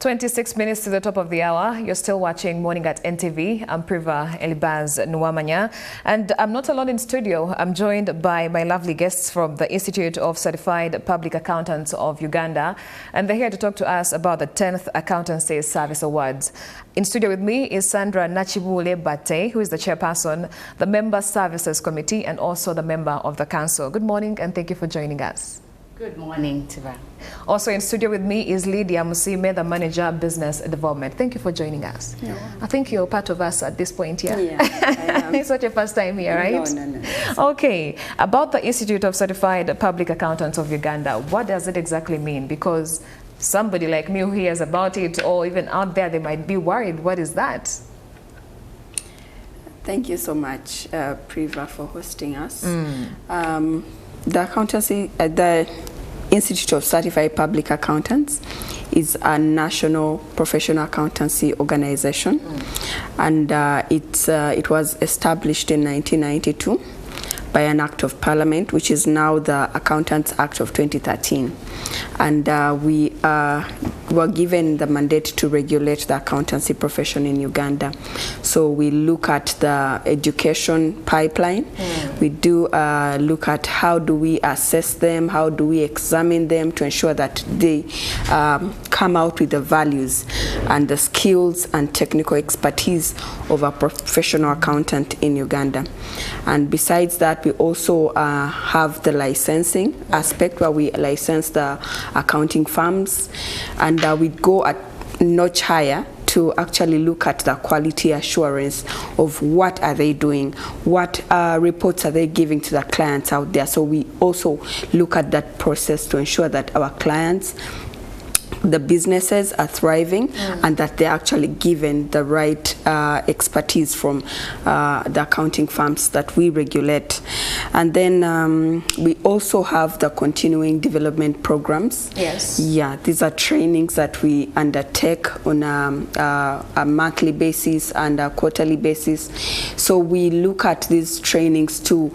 26 minutes to the top of the hour. You're still watching Morning at NTV. I'm Priva Elibaz Nwamanya, and I'm not alone in studio. I'm joined by my lovely guests from the Institute of Certified Public Accountants of Uganda, and they're here to talk to us about the 10th Accountancy Service Awards. In studio with me is Sandra Nakibuule Batte, who is the chairperson, the Member Services Committee, and also the member of the council. Good morning, and thank you for joining us. Good morning, Tiva. Also in studio with me is Lydia, Musiime, the Manager of Business Development. Thank you for joining us. No. I think you're part of us at this point here. Yeah, I am. It's not your first time here, right? No. Okay, about the Institute of Certified Public Accountants of Uganda, what does it exactly mean? Because somebody like me who hears about it, or even out there, they might be worried. What is that? Thank you so much, Priva, for hosting us. The Institute of Certified Public Accountants is a national professional accountancy organization, and it was established in 1992 by an Act of Parliament, which is now the Accountants Act of 2013. And we were given the mandate to regulate the accountancy profession in Uganda. So we look at the education pipeline. We do look at how do we assess them, how do we examine them to ensure that they come out with the values and the skills and technical expertise of a professional accountant in Uganda. And besides that, we also have the licensing aspect, where we license the accounting firms, and we go a notch higher to actually look at the quality assurance of what are they doing, what reports are they giving to the clients out there. So we also look at that process to ensure that our clients, the businesses, are thriving and that they're actually given the right expertise from the accounting firms that we regulate. And then we also have the continuing development programs. Yes. Yeah, these are trainings that we undertake on a monthly basis and a quarterly basis. So we look at these trainings to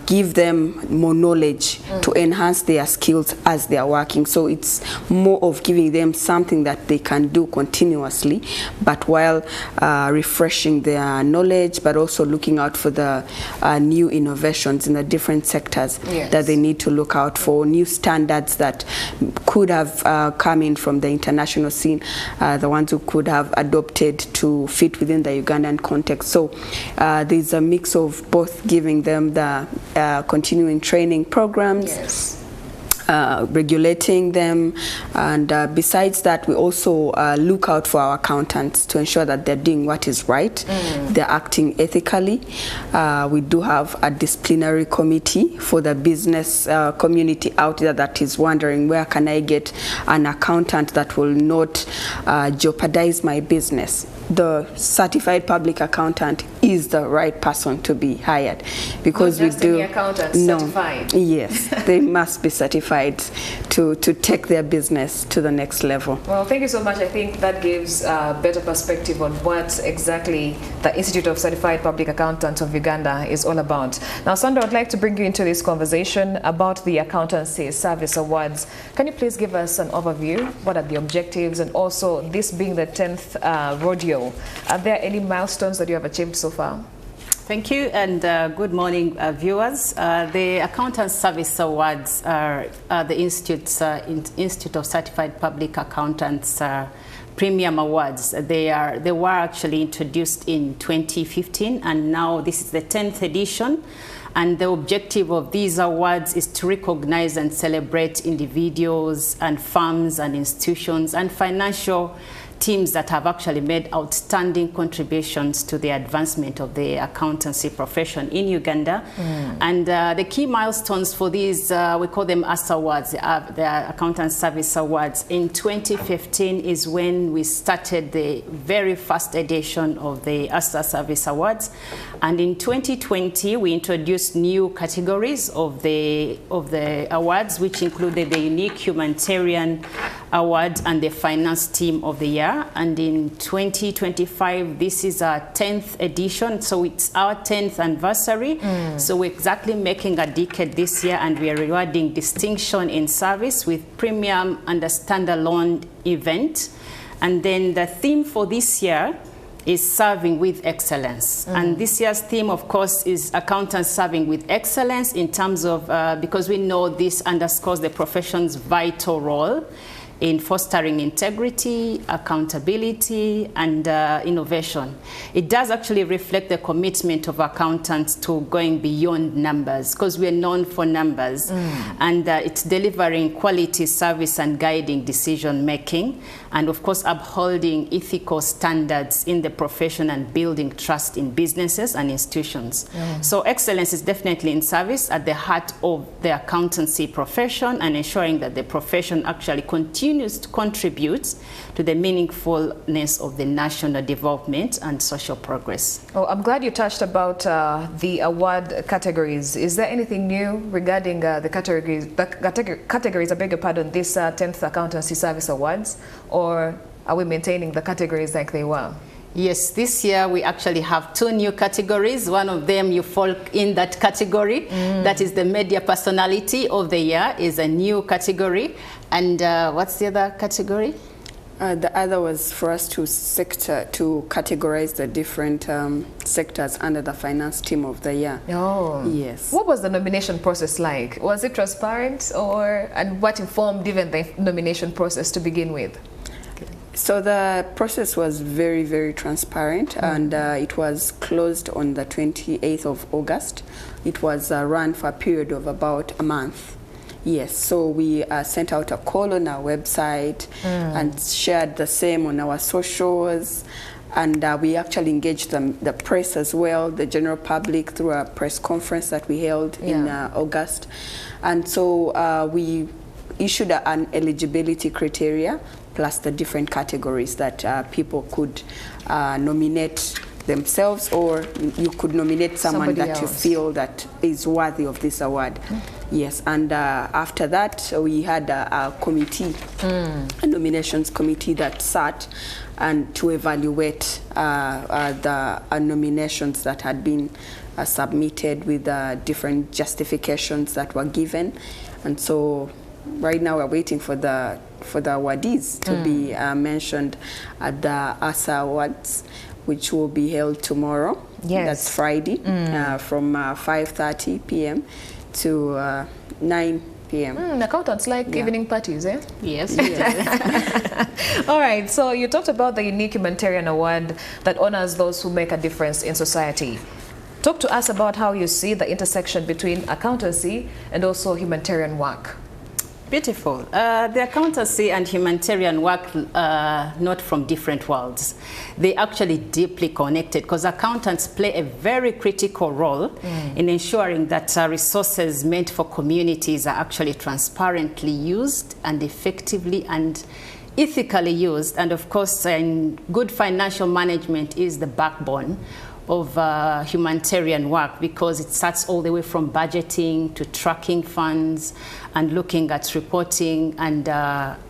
give them more knowledge, to enhance their skills as they are working. So it's more of giving them something that they can do continuously, but while refreshing their knowledge, but also looking out for the new innovations in the different sectors that they need to look out for, new standards that could have come in from the international scene, the ones who could have adopted to fit within the Ugandan context. So there's a mix of both giving them the continuing training programs, regulating them, and besides that, we also look out for our accountants to ensure that they're doing what is right, they're acting ethically. We do have a disciplinary committee for the business community out there that is wondering, where can I get an accountant that will not jeopardize my business? The certified public accountant is the right person to be hired, because not just we do any accountants certified. Yes, they must be certified to take their business to the next level. Well, thank you so much. I think that gives a better perspective on what exactly the Institute of Certified Public Accountants of Uganda is all about. Now, Sandra, I'd like to bring you into this conversation about the Accountancy Service Awards. Can you please give us an overview? What are the objectives? And also, this being the 10th rodeo, are there any milestones that you have achieved so far? Thank you, and good morning, viewers. The Accountancy Service Awards are the Institute of Certified Public Accountants Premium Awards. They were actually introduced in 2015, and now this is the 10th edition. And the objective of these awards is to recognize and celebrate individuals and firms and institutions and financial teams that have actually made outstanding contributions to the advancement of the accountancy profession in Uganda. And the key milestones for these, we call them AS Awards, the Accountancy Service Awards. In 2015 is when we started the very first edition of the AS Service Awards. And in 2020, we introduced new categories of the awards, which included the unique humanitarian Award and the Finance Team of the Year. And in 2025, this is our 10th edition, so it's our 10th anniversary. So we're exactly making a decade this year, and we are rewarding distinction in service with premium and a standalone event. And then the theme for this year is serving with excellence. And this year's theme, of course, is accountants serving with excellence in terms of, because we know this underscores the profession's vital role in fostering integrity, accountability, and innovation. It does actually reflect the commitment of accountants to going beyond numbers, because we're known for numbers, and it's delivering quality service and guiding decision making, and of course upholding ethical standards in the profession and building trust in businesses and institutions. So excellence is definitely in service at the heart of the accountancy profession, and ensuring that the profession actually continues to contribute to the meaningfulness of the national development and social progress. Oh, I'm glad you touched about the award categories. Is there anything new regarding the categories, I beg your pardon, this 10th Accountancy Service Awards, or are we maintaining the categories like they were? Yes, this year we actually have 2 new categories. One of them you fall in that category. That is the Media Personality of the Year is a new category. And what's the other category? The other was for us to categorize the different sectors under the Finance Team of the Year. Oh, yes. What was the nomination process like? Was it transparent, and what informed even the nomination process to begin with? So the process was very, very transparent, and it was closed on the 28th of August. It was run for a period of about a month. Yes, so we sent out a call on our website and shared the same on our socials, and we actually engaged the press as well, the general public, through a press conference that we held in August. And so we issued an eligibility criteria plus the different categories that people could nominate themselves, or you could nominate someone that you feel that is worthy of this award. Yes, and after that we had a committee, a nominations committee that sat and to evaluate the nominations that had been submitted with different justifications that were given. And so right now we're waiting for the awardees to be mentioned at the ASA Awards, which will be held tomorrow. Yes. That's Friday, from 5:30 p.m. to 9 p.m. Accountants like evening parties, eh? Yes. All right, so you talked about the unique humanitarian award that honors those who make a difference in society. Talk to us about how you see the intersection between accountancy and also humanitarian work. Beautiful. The accountancy and humanitarian work not from different worlds. They actually deeply connected, because accountants play a very critical role in ensuring that resources meant for communities are actually transparently used and effectively and ethically used. And of course, good financial management is the backbone of humanitarian work, because it starts all the way from budgeting to tracking funds and looking at reporting and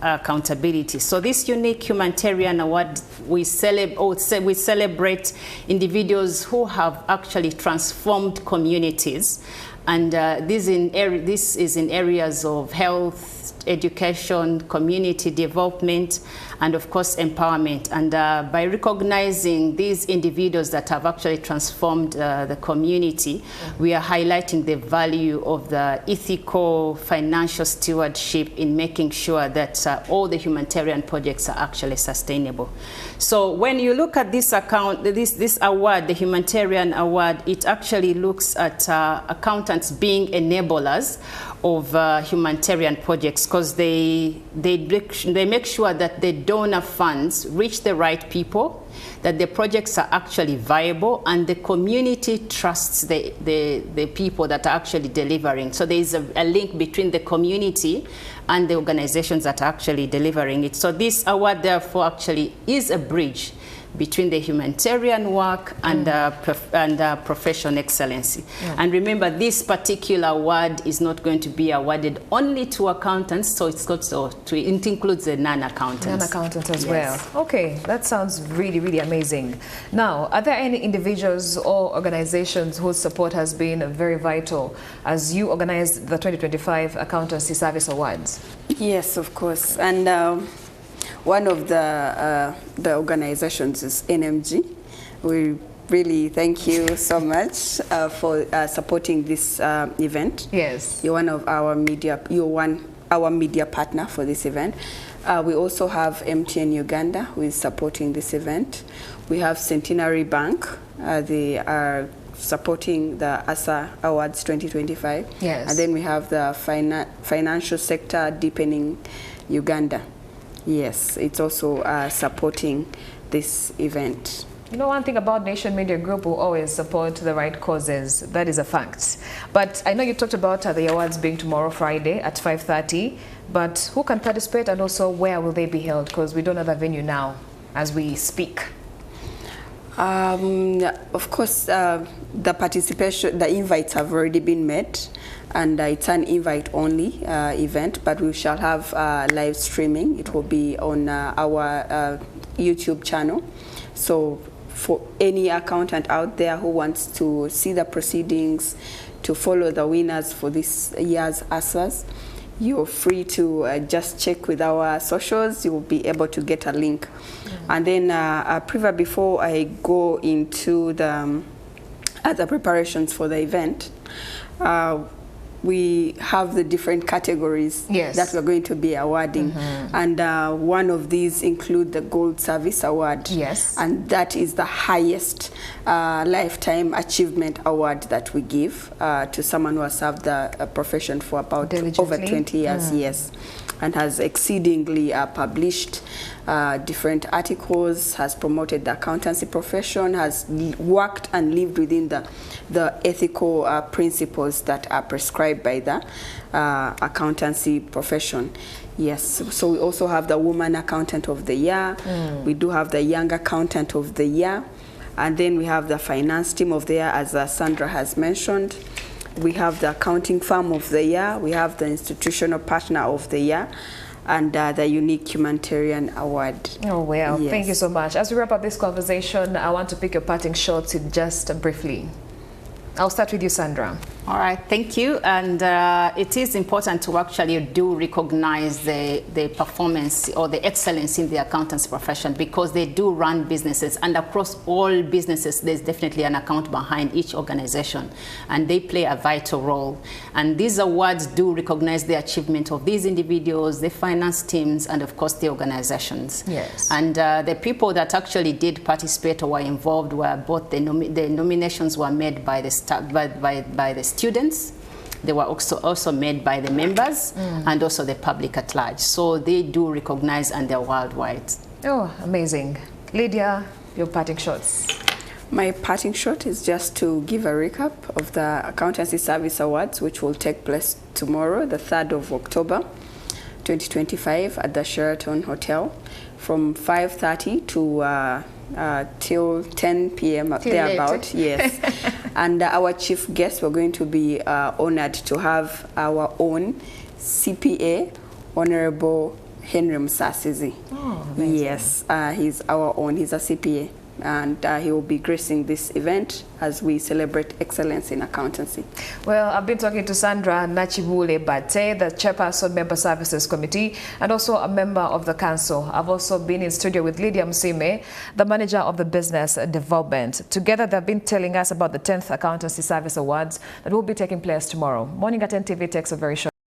accountability. So this unique humanitarian award, we celebrate individuals who have actually transformed communities, and this is in areas of health, education, community development, and of course empowerment. And by recognizing these individuals that have actually transformed the community, we are highlighting the value of the ethical financial stewardship in making sure that all the humanitarian projects are actually sustainable. So when you look at this award, the humanitarian award, it actually looks at accountants being enablers of humanitarian projects, because they make sure that the donor funds reach the right people that the projects are actually viable and the community trusts the people that are actually delivering. So there is a link between the community and the organizations that are actually delivering it. So this award, therefore, actually is a bridge between the humanitarian work and professional excellency. Yeah. And remember, this particular award is not going to be awarded only to accountants, so it's got it includes the non-accountants. Non-accountants as well. Okay, that sounds really, really amazing. Now, are there any individuals or organizations whose support has been very vital as you organize the 2025 Accountancy Service Awards? Yes, of course. And one of the organizations is NMG. We really thank you so much for supporting this event. Yes. You're one of our media. Our media partner for this event. We also have MTN Uganda, who is supporting this event. We have Centenary Bank. They are supporting the ASA Awards 2025. Yes. And then we have the financial sector deepening Uganda. Yes, it's also supporting this event. You know, one thing about Nation Media Group, will always support the right causes. That is a fact. But I know you talked about the awards being tomorrow, Friday at 5:30. But who can participate, and also where will they be held? Because we don't have a venue now as we speak. Of course, the participation, the invites have already been made. And it's an invite-only event, but we shall have live streaming. It will be on our YouTube channel. So for any accountant out there who wants to see the proceedings, to follow the winners for this year's ASAs, you're free to just check with our socials. You will be able to get a link. And then, Priva, before I go into the other preparations for the event, we have the different categories that we're going to be awarding. And one of these include the Gold Service Award. Yes. And that is the highest lifetime achievement award that we give to someone who has served the profession for about over 20 years, yes. And has exceedingly published different articles, has promoted the accountancy profession, has worked and lived within the ethical principles that are prescribed by the accountancy profession. Yes, so we also have the Woman Accountant of the Year. We do have the Young Accountant of the Year. And then we have the Finance Team of the Year, as Sandra has mentioned. We have the Accounting Firm of the Year. We have the Institutional Partner of the Year. And the Unique Humanitarian Award. Oh, well, yes. Thank you so much. As we wrap up this conversation, I want to pick your parting shots just briefly. I'll start with you, Sandra. All right, thank you. And it is important to actually do recognize the performance or the excellence in the accountant's profession, because they do run businesses, and across all businesses, there's definitely an account behind each organization, and they play a vital role. And these awards do recognize the achievement of these individuals, the finance teams, and of course the organizations. Yes. And the people that actually did participate or were involved were both the nominations were made by the by the students. They were also made by the members and also the public at large. So they do recognize, and they're worldwide. Oh, amazing. Lydia, your parting shots. My parting shot is just to give a recap of the Accountancy Service Awards, which will take place tomorrow, the 3rd of October, 2025, at the Sheraton Hotel from 5:30 to till 10 p.m. thereabout. Yes. And our chief guest, we're going to be honored to have our own CPA, Honorable Henry Musasizi. Oh, amazing. Yes, he's our own. He's a CPA. And he will be gracing this event as we celebrate excellence in accountancy. Well, I've been talking to Sandra Nakibuule Batte, the Chairperson Member Services Committee, and also a member of the Council. I've also been in studio with Lydia Musiime, the Manager of the Business Development. Together, they've been telling us about the 10th Accountancy Service Awards that will be taking place tomorrow. Morning at NTV takes a very short